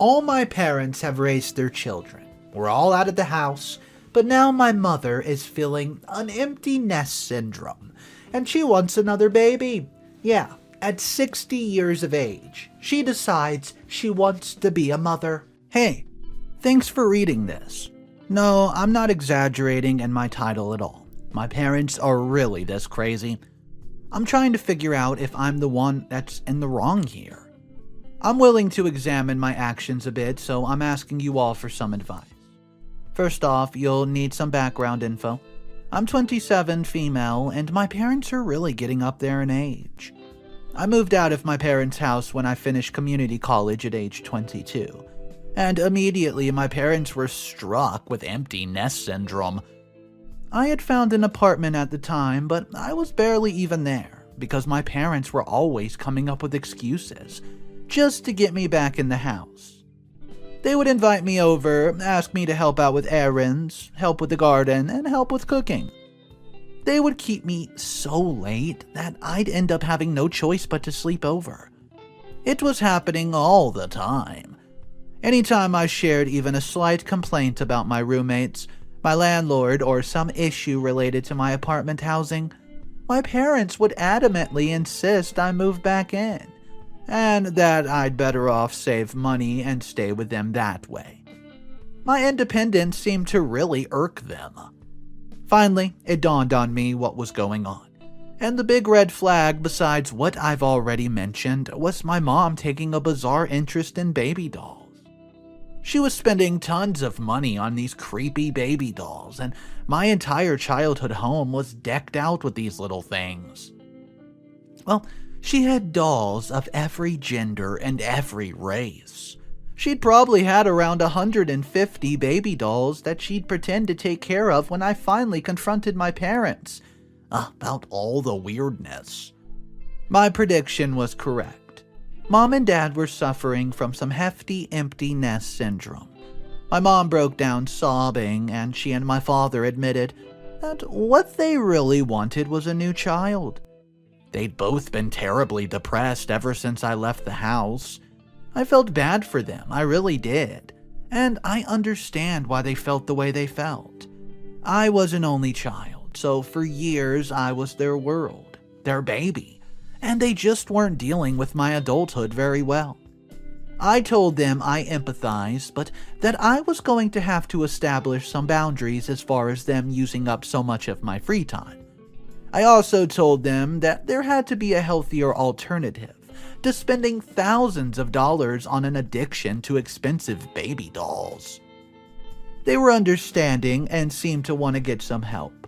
All my parents have raised their children. We're all out of the house, but now my mother is feeling an empty nest syndrome, and she wants another baby. Yeah, at 60 years of age, she decides she wants to be a mother. Hey, thanks for reading this. No, I'm not exaggerating in my title at all. My parents are really this crazy. I'm trying to figure out if I'm the one that's in the wrong here. I'm willing to examine my actions a bit, so I'm asking you all for some advice. First off, you'll need some background info. I'm 27, female, and my parents are really getting up there in age. I moved out of my parents' house when I finished community college at age 22. And immediately my parents were struck with empty nest syndrome. I had found an apartment at the time, but I was barely even there because my parents were always coming up with excuses just to get me back in the house. They would invite me over, ask me to help out with errands, help with the garden, and help with cooking. They would keep me so late that I'd end up having no choice but to sleep over. It was happening all the time. Anytime I shared even a slight complaint about my roommates, my landlord, or some issue related to my apartment housing, my parents would adamantly insist I move back in, and that I'd better off save money and stay with them that way. My independence seemed to really irk them. Finally, it dawned on me what was going on, and the big red flag besides what I've already mentioned was my mom taking a bizarre interest in baby dolls. She was spending tons of money on these creepy baby dolls, and my entire childhood home was decked out with these little things. Well, she had dolls of every gender and every race. She'd probably had around 150 baby dolls that she'd pretend to take care of when I finally confronted my parents about all the weirdness. My prediction was correct. Mom and Dad were suffering from some hefty empty nest syndrome. My mom broke down sobbing, and she and my father admitted that what they really wanted was a new child. They'd both been terribly depressed ever since I left the house. I felt bad for them, I really did, and I understand why they felt the way they felt. I was an only child, so for years I was their world, their baby. And they just weren't dealing with my adulthood very well. I told them I empathized, but that I was going to have to establish some boundaries as far as them using up so much of my free time. I also told them that there had to be a healthier alternative to spending thousands of dollars on an addiction to expensive baby dolls. They were understanding and seemed to want to get some help.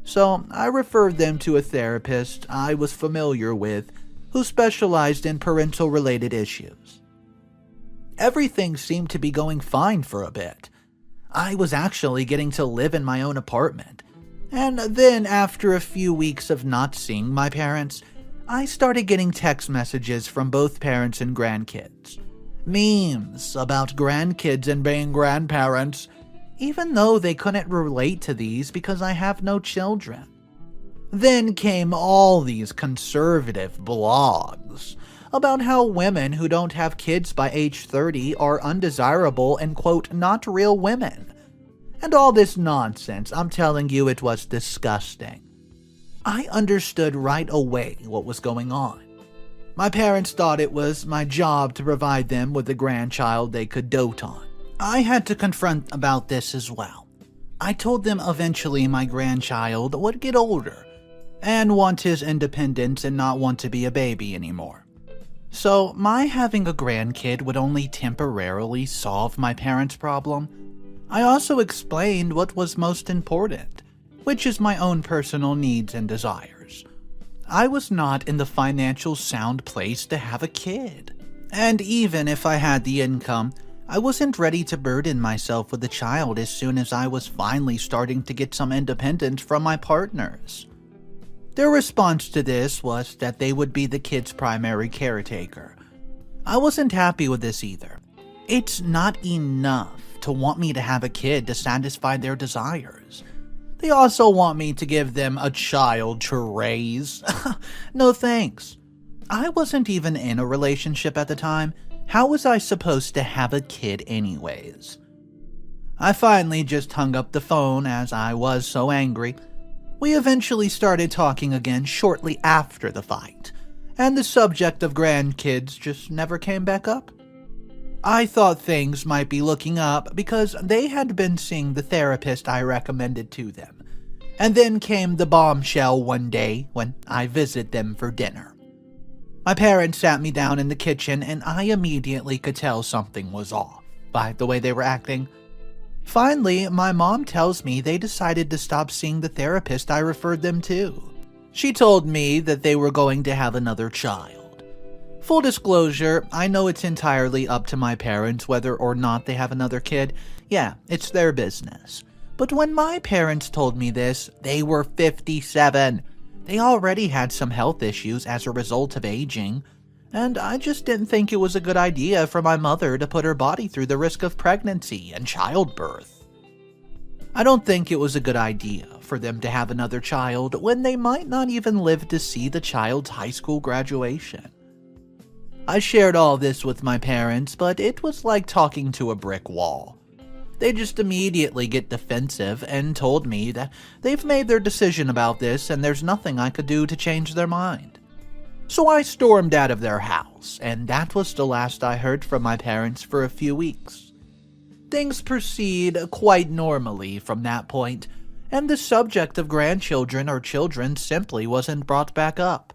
So I referred them to a therapist I was familiar with who specialized in parental-related issues. Everything seemed to be going fine for a bit. I was actually getting to live in my own apartment. And then after a few weeks of not seeing my parents, I started getting text messages from both parents and grandkids. Memes about grandkids and being grandparents, even though they couldn't relate to these because I have no children. Then came all these conservative blogs about how women who don't have kids by age 30 are undesirable and, quote, not real women. And all this nonsense, I'm telling you, it was disgusting. I understood right away what was going on. My parents thought it was my job to provide them with a grandchild they could dote on. I had to confront about this as well. I told them eventually my grandchild would get older and want his independence and not want to be a baby anymore. So my having a grandkid would only temporarily solve my parents' problem. I also explained what was most important, which is my own personal needs and desires. I was not in the financial sound place to have a kid. And even if I had the income, I wasn't ready to burden myself with a child as soon as I was finally starting to get some independence from my partners. Their response to this was that they would be the kid's primary caretaker. I wasn't happy with this either. It's not enough to want me to have a kid to satisfy their desires. They also want me to give them a child to raise. No thanks. I wasn't even in a relationship at the time, How was I supposed to have a kid anyways? I finally just hung up the phone as I was so angry. We eventually started talking again shortly after the fight, and the subject of grandkids just never came back up. I thought things might be looking up because they had been seeing the therapist I recommended to them. And then came the bombshell one day when I visited them for dinner. My parents sat me down in the kitchen and I immediately could tell something was off by the way they were acting. Finally, my mom tells me they decided to stop seeing the therapist I referred them to. She told me that they were going to have another child. Full disclosure, I know it's entirely up to my parents whether or not they have another kid. Yeah, it's their business. But when my parents told me this, they were 57. They already had some health issues as a result of aging, and I just didn't think it was a good idea for my mother to put her body through the risk of pregnancy and childbirth. I don't think it was a good idea for them to have another child when they might not even live to see the child's high school graduation. I shared all this with my parents, but it was like talking to a brick wall. They just immediately get defensive and told me that they've made their decision about this and there's nothing I could do to change their mind. So I stormed out of their house, and that was the last I heard from my parents for a few weeks. Things proceed quite normally from that point, and the subject of grandchildren or children simply wasn't brought back up.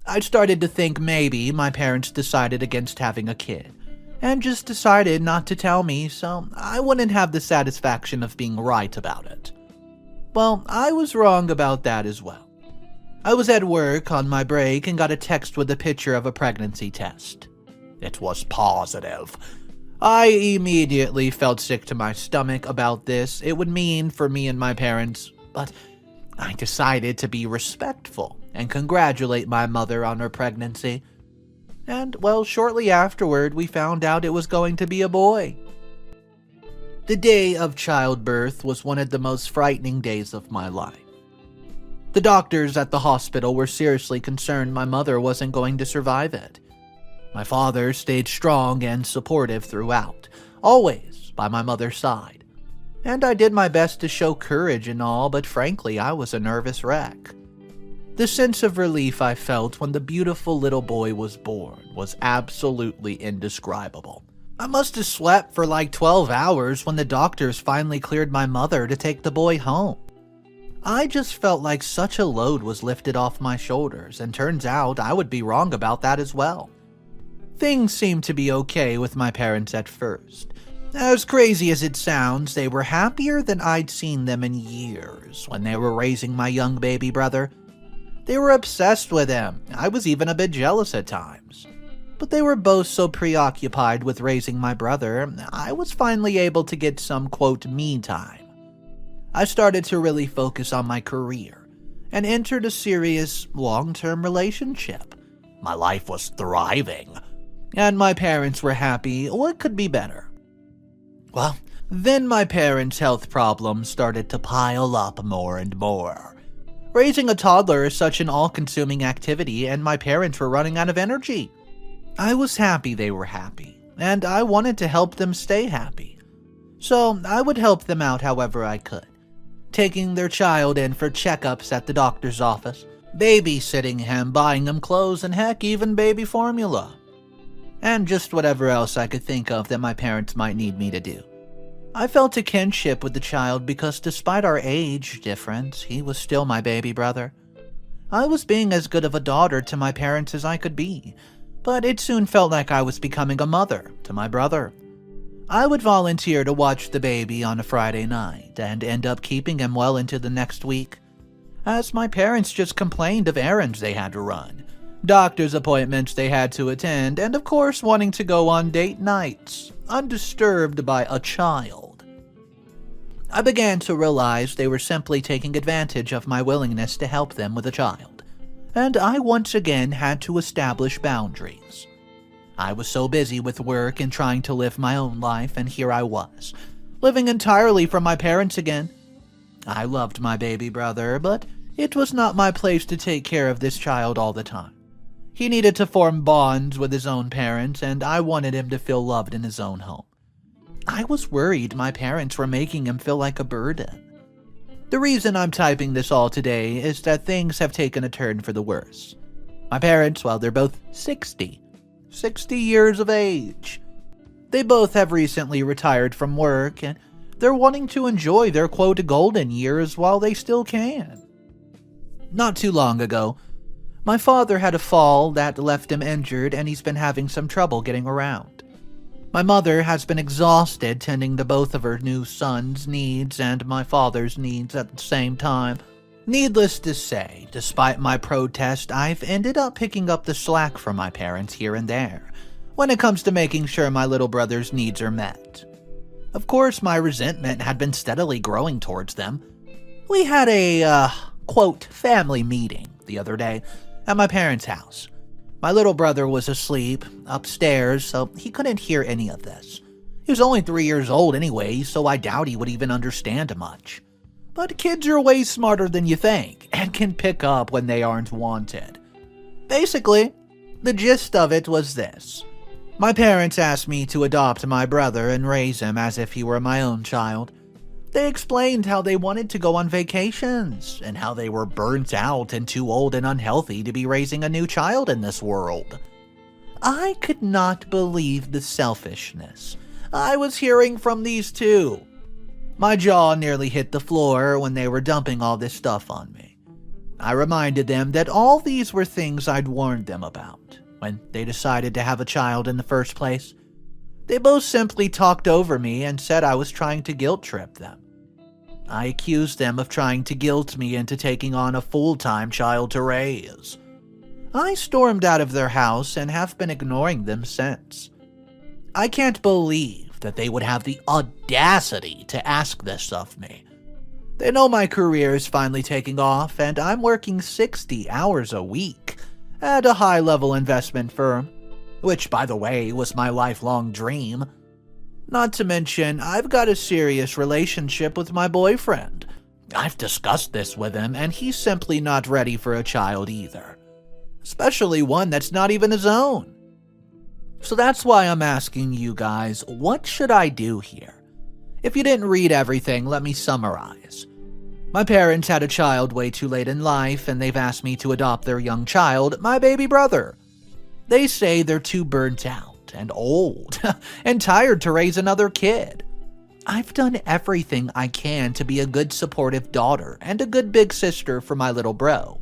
I started to think maybe my parents decided against having a kid, and just decided not to tell me so I wouldn't have the satisfaction of being right about it. Well, I was wrong about that as well. I was at work on my break and got a text with a picture of a pregnancy test. It was positive. I immediately felt sick to my stomach about this. It would mean for me and my parents, but I decided to be respectful and congratulate my mother on her pregnancy. And, well, shortly afterward, we found out it was going to be a boy. The day of childbirth was one of the most frightening days of my life. The doctors at the hospital were seriously concerned my mother wasn't going to survive it. My father stayed strong and supportive throughout, always by my mother's side. And I did my best to show courage and all, but frankly, I was a nervous wreck. The sense of relief I felt when the beautiful little boy was born was absolutely indescribable. I must have slept for like 12 hours when the doctors finally cleared my mother to take the boy home. I just felt like such a load was lifted off my shoulders, and turns out I would be wrong about that as well. Things seemed to be okay with my parents at first. As crazy as it sounds, they were happier than I'd seen them in years when they were raising my young baby brother. They were obsessed with him. I was even a bit jealous at times. But they were both so preoccupied with raising my brother, I was finally able to get some, quote, me time. I started to really focus on my career and entered a serious, long-term relationship. My life was thriving, and my parents were happy. What could be better? Well, then my parents' health problems started to pile up more and more. Raising a toddler is such an all-consuming activity, and my parents were running out of energy. I was happy they were happy, and I wanted to help them stay happy. So I would help them out however I could, taking their child in for checkups at the doctor's office, babysitting him, buying him clothes, and heck, even baby formula. And just whatever else I could think of that my parents might need me to do. I felt a kinship with the child because despite our age difference, he was still my baby brother. I was being as good of a daughter to my parents as I could be, but it soon felt like I was becoming a mother to my brother. I would volunteer to watch the baby on a Friday night and end up keeping him well into the next week, as my parents just complained of errands they had to run, doctor's appointments they had to attend, and of course wanting to go on date nights, undisturbed by a child. I began to realize they were simply taking advantage of my willingness to help them with a child, and I once again had to establish boundaries. I was so busy with work and trying to live my own life, and here I was, living entirely from my parents again. I loved my baby brother, but it was not my place to take care of this child all the time. He needed to form bonds with his own parents, and I wanted him to feel loved in his own home. I was worried my parents were making him feel like a burden. The reason I'm typing this all today is that things have taken a turn for the worse. My parents, well, they're both 60 years of age. They both have recently retired from work, and they're wanting to enjoy their quote golden years while they still can. Not too long ago, my father had a fall that left him injured, and he's been having some trouble getting around. My mother has been exhausted tending to both of her new sons' needs and my father's needs at the same time. Needless to say, despite my protest, I've ended up picking up the slack from my parents here and there when it comes to making sure my little brother's needs are met. Of course, my resentment had been steadily growing towards them. We had a, quote, family meeting the other day at my parents' house. My little brother was asleep upstairs, so he couldn't hear any of this. He was only 3 years old anyway, so I doubt he would even understand much. But kids are way smarter than you think, and can pick up when they aren't wanted. Basically, the gist of it was this. My parents asked me to adopt my brother and raise him as if he were my own child. They explained how they wanted to go on vacations, and how they were burnt out and too old and unhealthy to be raising a new child in this world. I could not believe the selfishness I was hearing from these two. My jaw nearly hit the floor when they were dumping all this stuff on me. I reminded them that all these were things I'd warned them about when they decided to have a child in the first place. They both simply talked over me and said I was trying to guilt trip them. I accused them of trying to guilt me into taking on a full-time child to raise. I stormed out of their house and have been ignoring them since. I can't believe that they would have the audacity to ask this of me. They know my career is finally taking off, and I'm working 60 hours a week at a high-level investment firm, which, by the way, was my lifelong dream. Not to mention, I've got a serious relationship with my boyfriend. I've discussed this with him, and he's simply not ready for a child either. Especially one that's not even his own. So that's why I'm asking you guys, what should I do here? If you didn't read everything, let me summarize. My parents had a child way too late in life, and they've asked me to adopt their young child, my baby brother. They say they're too burnt out and old and tired to raise another kid. I've done everything I can to be a good supportive daughter and a good big sister for my little bro.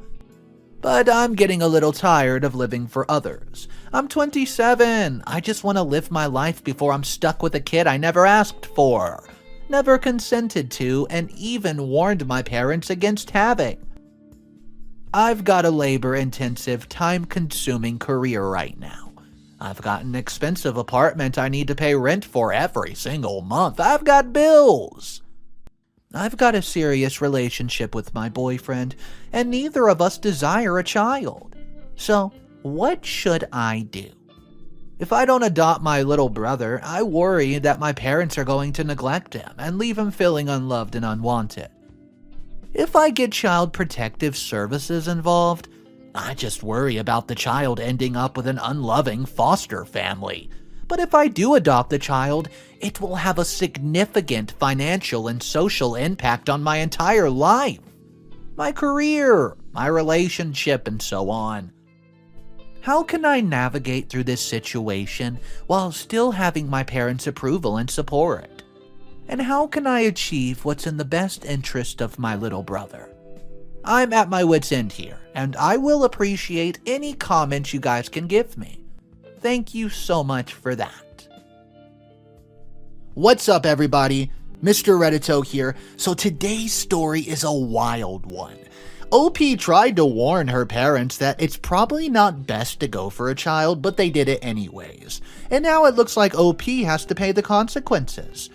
But I'm getting a little tired of living for others. I'm 27. I just want to live my life before I'm stuck with a kid I never asked for, never consented to, and even warned my parents against having. I've got a labor-intensive, time-consuming career right now. I've got an expensive apartment I need to pay rent for every single month. I've got bills. I've got a serious relationship with my boyfriend, and neither of us desire a child. So, what should I do? If I don't adopt my little brother, I worry that my parents are going to neglect him and leave him feeling unloved and unwanted. If I get child protective services involved, I just worry about the child ending up with an unloving foster family. But if I do adopt the child, it will have a significant financial and social impact on my entire life, my career, my relationship, and so on. How can I navigate through this situation while still having my parents' approval and support? And how can I achieve what's in the best interest of my little brother? I'm at my wit's end here, and I will appreciate any comments you guys can give me. Thank you so much for that. What's up, everybody? Mr. Reddito here. So today's story is a wild one. OP tried to warn her parents that it's probably not best to go for a child, but they did it anyways. And now it looks like OP has to pay the consequences.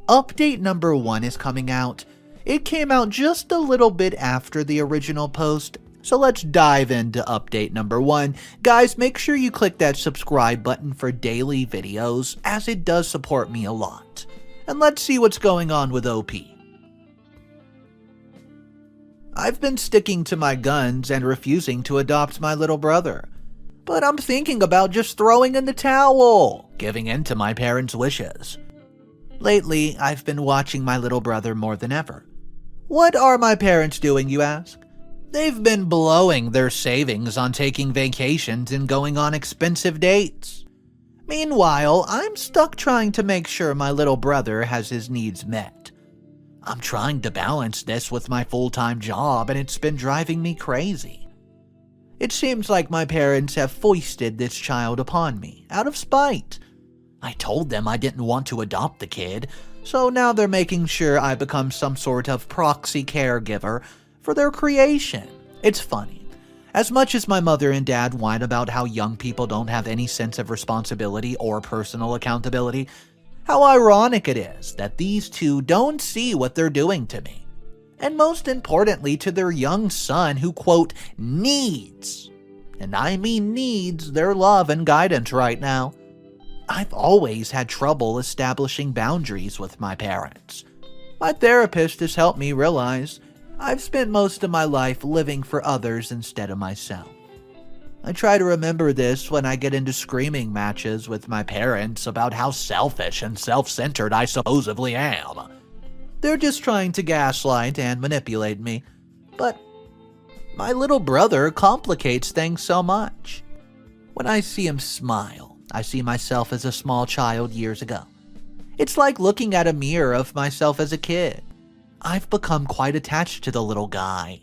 Update number 1 is coming out. It came out just a little bit after the original post, so let's dive into update number 1. Guys, make sure you click that subscribe button for daily videos, as it does support me a lot. And let's see what's going on with OP. I've been sticking to my guns and refusing to adopt my little brother. but I'm thinking about just throwing in the towel, giving in to my parents' wishes. Lately, I've been watching my little brother more than ever. What are my parents doing, you ask? They've been blowing their savings on taking vacations and going on expensive dates. Meanwhile, I'm stuck trying to make sure my little brother has his needs met. I'm trying to balance this with my full-time job, and it's been driving me crazy. It seems like my parents have foisted this child upon me, out of spite. I told them I didn't want to adopt the kid, so now they're making sure I become some sort of proxy caregiver for their creation. It's funny. As much as my mother and dad whine about how young people don't have any sense of responsibility or personal accountability, how ironic it is that these two don't see what they're doing to me. And most importantly, to their young son who, quote, needs, and I mean needs, their love and guidance right now. I've always had trouble establishing boundaries with my parents. My therapist has helped me realize I've spent most of my life living for others instead of myself. I try to remember this when I get into screaming matches with my parents about how selfish and self-centered I supposedly am. They're just trying to gaslight and manipulate me, but my little brother complicates things so much. When I see him smile, I see myself as a small child years ago. It's like looking at a mirror of myself as a kid. I've become quite attached to the little guy.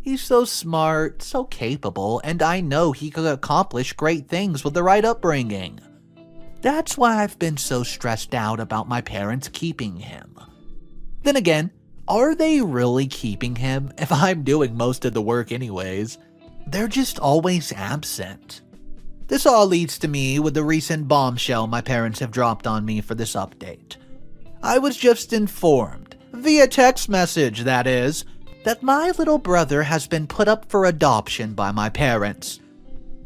He's so smart, so capable, and I know he could accomplish great things with the right upbringing. That's why I've been so stressed out about my parents keeping him. Then again, are they really keeping him if I'm doing most of the work anyways? They're just always absent. This all leads to me with the recent bombshell my parents have dropped on me for this update. I was just informed, via text message that is, that my little brother has been put up for adoption by my parents.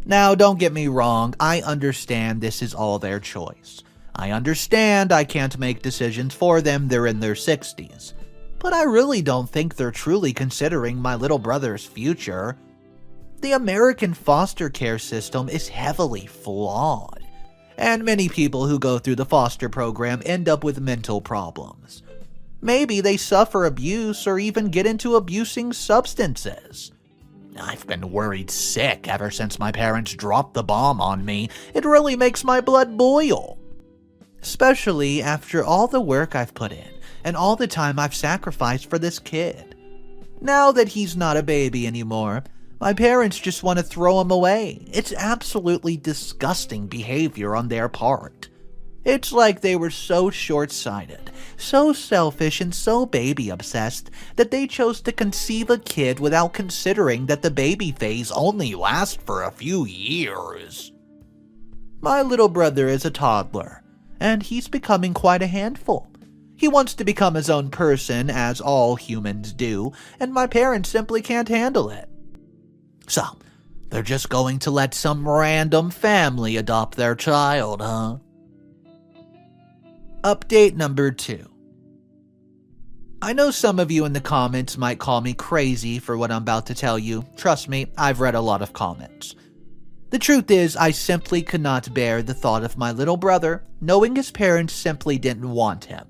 Now, don't get me wrong, I understand this is all their choice. I understand I can't make decisions for them, they're in their 60s. But I really don't think they're truly considering my little brother's future. The American foster care system is heavily flawed, and many people who go through the foster program end up with mental problems. Maybe they suffer abuse or even get into abusing substances. I've been worried sick ever since my parents dropped the bomb on me. It really makes my blood boil. Especially after all the work I've put in and all the time I've sacrificed for this kid. Now that he's not a baby anymore, my parents just want to throw him away. It's absolutely disgusting behavior on their part. It's like they were so short-sighted, so selfish, and so baby-obsessed that they chose to conceive a kid without considering that the baby phase only lasts for a few years. My little brother is a toddler, and he's becoming quite a handful. He wants to become his own person, as all humans do, and my parents simply can't handle it. So, they're just going to let some random family adopt their child, huh? Update number 2. I know some of you in the comments might call me crazy for what I'm about to tell you. Trust me, I've read a lot of comments. The truth is, I simply could not bear the thought of my little brother knowing his parents simply didn't want him.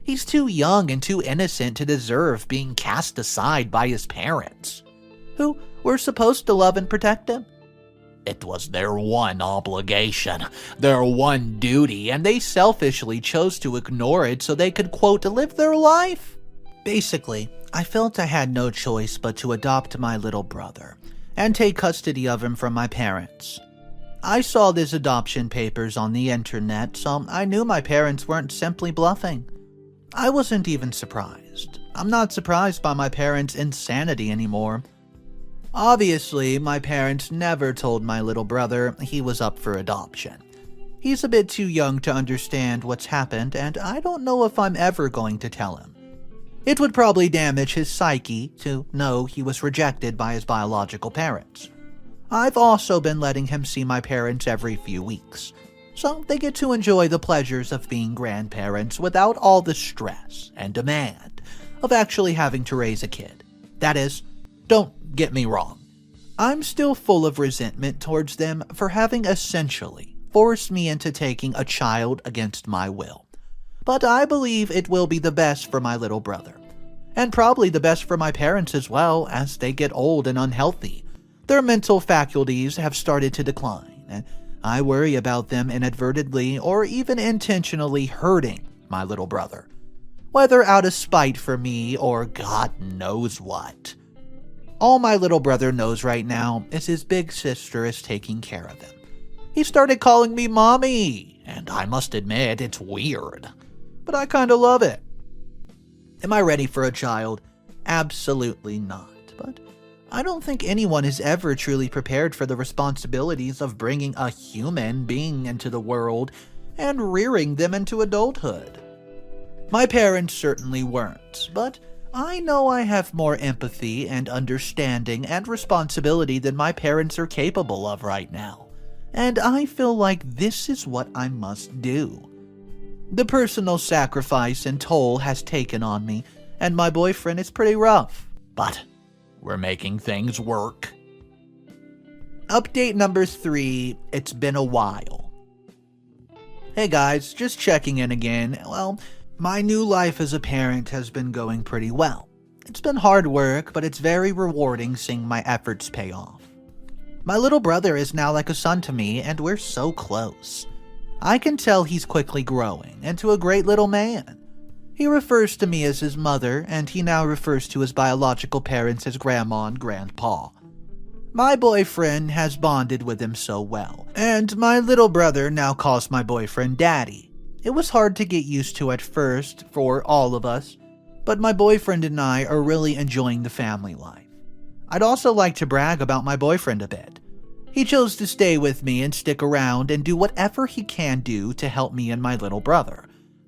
He's too young and too innocent to deserve being cast aside by his parents, who were supposed to love and protect him. It was their one obligation, their one duty, and they selfishly chose to ignore it so they could, quote, live their life. Basically, I felt I had no choice but to adopt my little brother and take custody of him from my parents. I saw these adoption papers on the internet, so I knew my parents weren't simply bluffing. I wasn't even surprised. I'm not surprised by my parents' insanity anymore. Obviously, my parents never told my little brother he was up for adoption. He's a bit too young to understand what's happened, and I don't know if I'm ever going to tell him. It would probably damage his psyche to know he was rejected by his biological parents. I've also been letting him see my parents every few weeks, so they get to enjoy the pleasures of being grandparents without all the stress and demand of actually having to raise a kid. That is, don't get me wrong. I'm still full of resentment towards them for having essentially forced me into taking a child against my will. But I believe it will be the best for my little brother. And probably the best for my parents as well as they get old and unhealthy. Their mental faculties have started to decline, and I worry about them inadvertently or even intentionally hurting my little brother, whether out of spite for me or God knows what. All my little brother knows right now is his big sister is taking care of him. He started calling me mommy, and I must admit it's weird, but I kinda love it. Am I ready for a child? Absolutely not, but I don't think anyone is ever truly prepared for the responsibilities of bringing a human being into the world and rearing them into adulthood. My parents certainly weren't, but I know I have more empathy and understanding and responsibility than my parents are capable of right now, and I feel like this is what I must do. The personal sacrifice and toll has taken on me, and my boyfriend is pretty rough, but we're making things work. Update number 3, it's been a while. Hey guys, just checking in again. Well, my new life as a parent has been going pretty well. It's been hard work, but it's very rewarding seeing my efforts pay off. My little brother is now like a son to me, and we're so close. I can tell he's quickly growing into a great little man. He refers to me as his mother, and he now refers to his biological parents as grandma and grandpa. My boyfriend has bonded with him so well, and my little brother now calls my boyfriend daddy. It was hard to get used to at first for all of us, but my boyfriend and I are really enjoying the family life. I'd also like to brag about my boyfriend a bit. He chose to stay with me and stick around and do whatever he can do to help me and my little brother,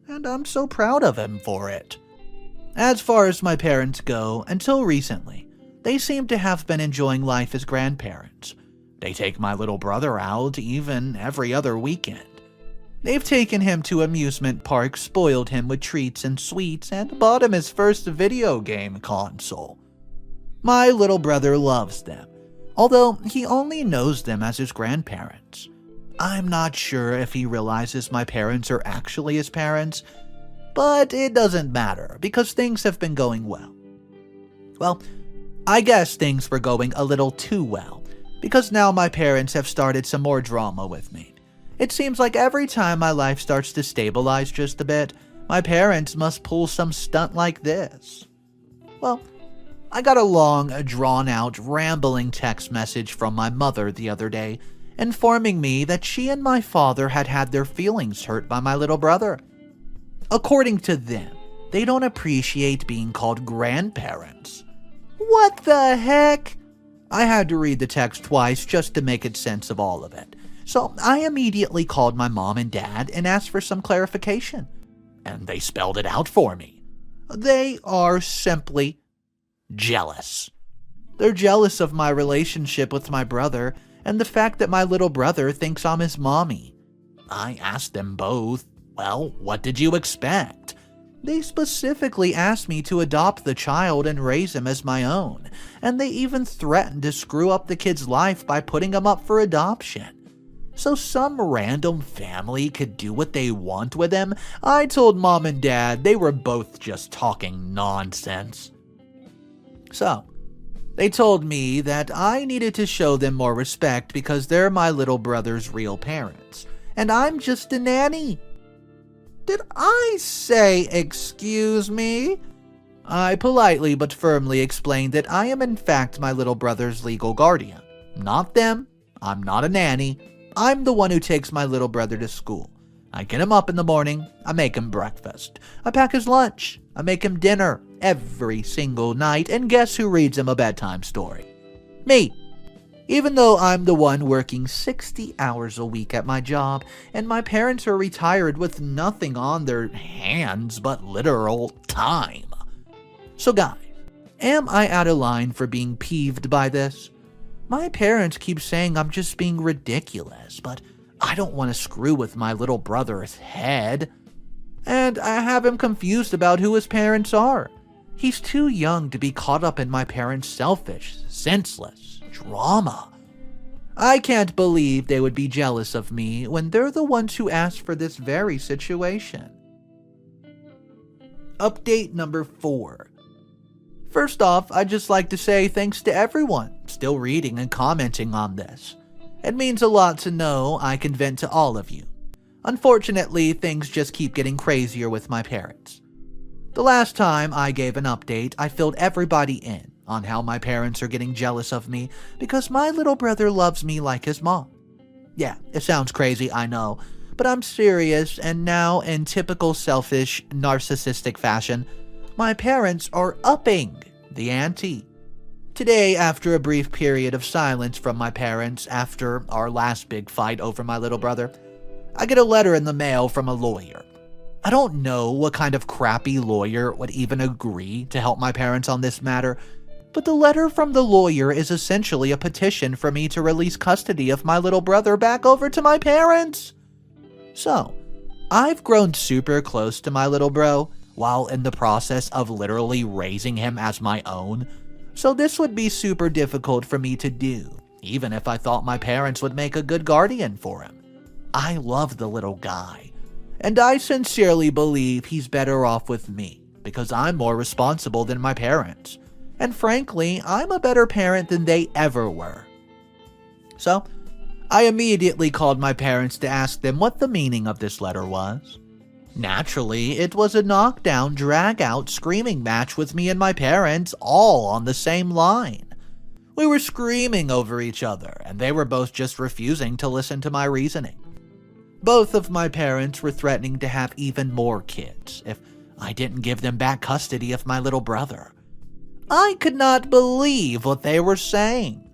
and I'm so proud of him for it. As far as my parents go, until recently, they seem to have been enjoying life as grandparents. They take my little brother out even every other weekend. They've taken him to amusement parks, spoiled him with treats and sweets, and bought him his first video game console. My little brother loves them, although he only knows them as his grandparents. I'm not sure if he realizes my parents are actually his parents, but it doesn't matter because things have been going well. Well, I guess things were going a little too well, because now my parents have started some more drama with me. It seems like every time my life starts to stabilize just a bit, my parents must pull some stunt like this. Well, I got a long, drawn-out, rambling text message from my mother the other day, informing me that she and my father had had their feelings hurt by my little brother. According to them, they don't appreciate being called grandparents. What the heck? I had to read the text twice just to make sense of all of it. So I immediately called my mom and dad and asked for some clarification. And they spelled it out for me. They are simply jealous. They're jealous of my relationship with my brother and the fact that my little brother thinks I'm his mommy. I asked them both, well, what did you expect? They specifically asked me to adopt the child and raise him as my own, and they even threatened to screw up the kid's life by putting him up for adoption. So some random family could do what they want with him? I told mom and dad they were both just talking nonsense. So, they told me that I needed to show them more respect because they're my little brother's real parents, and I'm just a nanny. Did I say excuse me? I politely but firmly explained that I am in fact my little brother's legal guardian. Not them. I'm not a nanny. I'm the one who takes my little brother to school. I get him up in the morning, I make him breakfast, I pack his lunch, I make him dinner every single night, and guess who reads him a bedtime story? Me. Even though I'm the one working 60 hours a week at my job, and my parents are retired with nothing on their hands but literal time. So guys, am I out of line for being peeved by this? My parents keep saying I'm just being ridiculous, but I don't want to screw with my little brother's head. And I have him confused about who his parents are. He's too young to be caught up in my parents' selfish, senseless drama. I can't believe they would be jealous of me when they're the ones who asked for this very situation. Update number 4. First off, I'd just like to say thanks to everyone still reading and commenting on this. It means a lot to know I can vent to all of you. Unfortunately, things just keep getting crazier with my parents. The last time I gave an update, I filled everybody in on how my parents are getting jealous of me because my little brother loves me like his mom. Yeah, it sounds crazy, I know, but I'm serious, and now in typical selfish, narcissistic fashion, my parents are upping the ante. Today, after a brief period of silence from my parents after our last big fight over my little brother, I get a letter in the mail from a lawyer. I don't know what kind of crappy lawyer would even agree to help my parents on this matter, but the letter from the lawyer is essentially a petition for me to release custody of my little brother back over to my parents. So, I've grown super close to my little bro while in the process of literally raising him as my own, so this would be super difficult for me to do, even if I thought my parents would make a good guardian for him. I love the little guy, and I sincerely believe he's better off with me because I'm more responsible than my parents. And frankly, I'm a better parent than they ever were. So, I immediately called my parents to ask them what the meaning of this letter was. Naturally, it was a knockdown, drag-out screaming match with me and my parents all on the same line. We were screaming over each other, and they were both just refusing to listen to my reasoning. Both of my parents were threatening to have even more kids if I didn't give them back custody of my little brother. I could not believe what they were saying.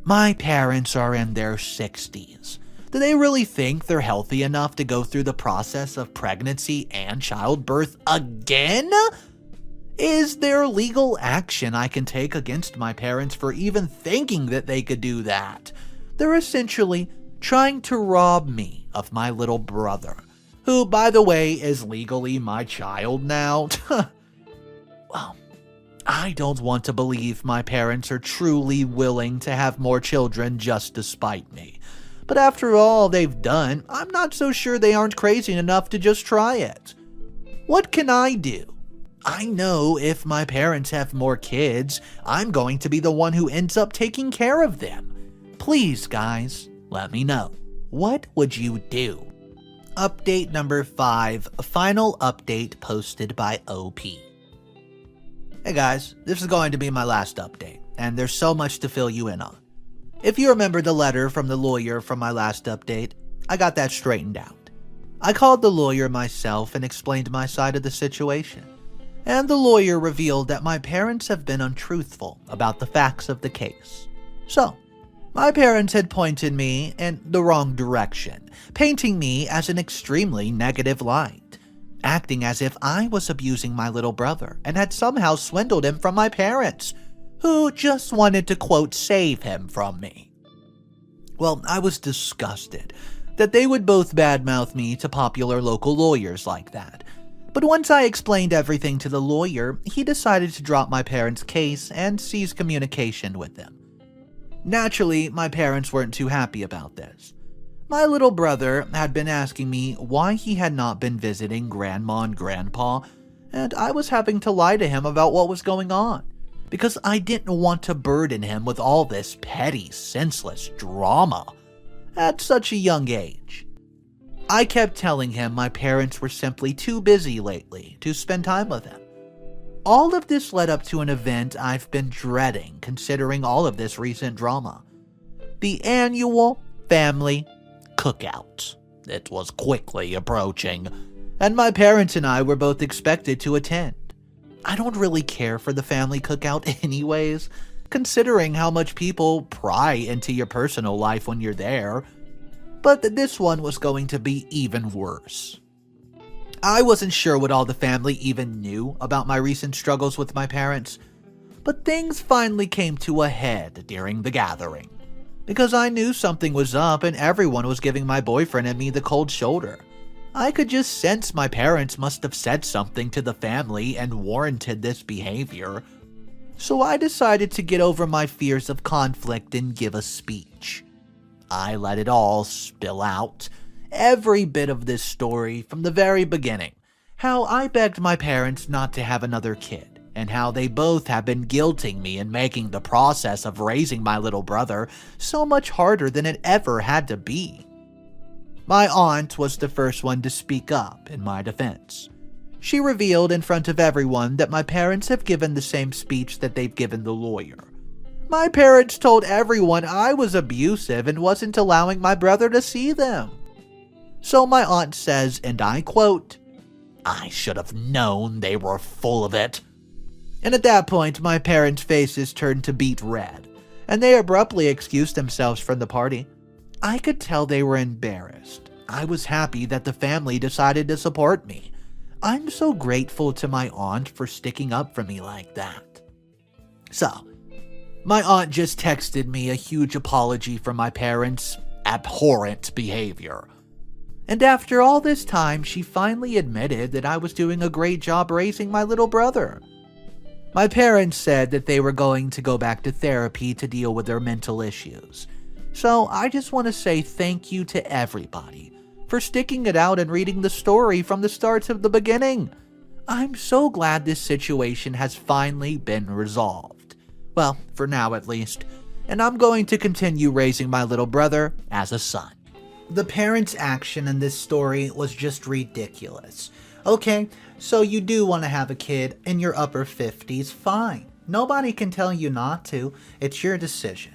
My parents are in their 60s. Do they really think they're healthy enough to go through the process of pregnancy and childbirth again? Is there legal action I can take against my parents for even thinking that they could do that? They're essentially trying to rob me of my little brother, who, by the way, is legally my child now. Well, I don't want to believe my parents are truly willing to have more children just to spite me. But after all they've done, I'm not so sure they aren't crazy enough to just try it. What can I do? I know if my parents have more kids, I'm going to be the one who ends up taking care of them. Please, guys, let me know. What would you do? Update number 5, a final update posted by OP. Hey guys, this is going to be my last update, and there's so much to fill you in on. If you remember the letter from the lawyer from my last update, I got that straightened out. I called the lawyer myself and explained my side of the situation, and the lawyer revealed that my parents have been untruthful about the facts of the case. So, my parents had pointed me in the wrong direction, painting me as an extremely negative light, acting as if I was abusing my little brother and had somehow swindled him from my parents, who just wanted to, quote, save him from me. Well, I was disgusted that they would both badmouth me to popular local lawyers like that. But once I explained everything to the lawyer, he decided to drop my parents' case and cease communication with them. Naturally, my parents weren't too happy about this. My little brother had been asking me why he had not been visiting Grandma and Grandpa, and I was having to lie to him about what was going on, because I didn't want to burden him with all this petty, senseless drama at such a young age. I kept telling him my parents were simply too busy lately to spend time with him. All of this led up to an event I've been dreading considering all of this recent drama. The annual family cookout. It was quickly approaching, and my parents and I were both expected to attend. I don't really care for the family cookout anyways, considering how much people pry into your personal life when you're there, but this one was going to be even worse. I wasn't sure what all the family even knew about my recent struggles with my parents, but things finally came to a head during the gathering, because I knew something was up and everyone was giving my boyfriend and me the cold shoulder. I could just sense my parents must have said something to the family and warranted this behavior. So I decided to get over my fears of conflict and give a speech. I let it all spill out, every bit of this story from the very beginning, how I begged my parents not to have another kid, and how they both have been guilting me and making the process of raising my little brother so much harder than it ever had to be. My aunt was the first one to speak up in my defense. She revealed in front of everyone that my parents have given the same speech that they've given the lawyer. My parents told everyone I was abusive and wasn't allowing my brother to see them. So my aunt says, and I quote, "I should have known they were full of it." And at that point, my parents' faces turned to beet red, and they abruptly excused themselves from the party. I could tell they were embarrassed. I was happy that the family decided to support me. I'm so grateful to my aunt for sticking up for me like that. So, my aunt just texted me a huge apology for my parents' abhorrent behavior. And after all this time, she finally admitted that I was doing a great job raising my little brother. My parents said that they were going to go back to therapy to deal with their mental issues. So I just want to say thank you to everybody for sticking it out and reading the story from the start to the beginning. I'm so glad this situation has finally been resolved. Well, for now at least. And I'm going to continue raising my little brother as a son. The parents' action in this story was just ridiculous. Okay, so you do want to have a kid in your upper 50s, fine. Nobody can tell you not to. It's your decision.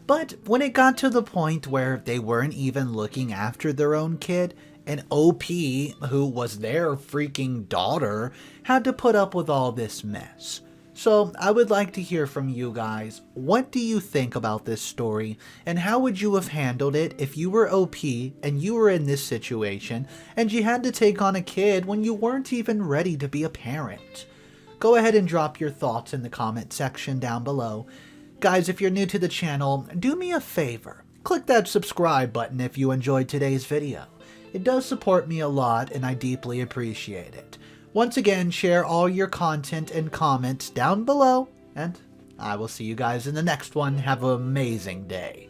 But when it got to the point where they weren't even looking after their own kid, and OP, who was their freaking daughter, had to put up with all this mess. So I would like to hear from you guys. What do you think about this story, and how would you have handled it if you were OP and you were in this situation and you had to take on a kid when you weren't even ready to be a parent? Go ahead and drop your thoughts in the comment section down below. Guys, if you're new to the channel, do me a favor. Click that subscribe button if you enjoyed today's video. It does support me a lot and I deeply appreciate it. Once again, share all your content and comments down below, and I will see you guys in the next one. Have an amazing day.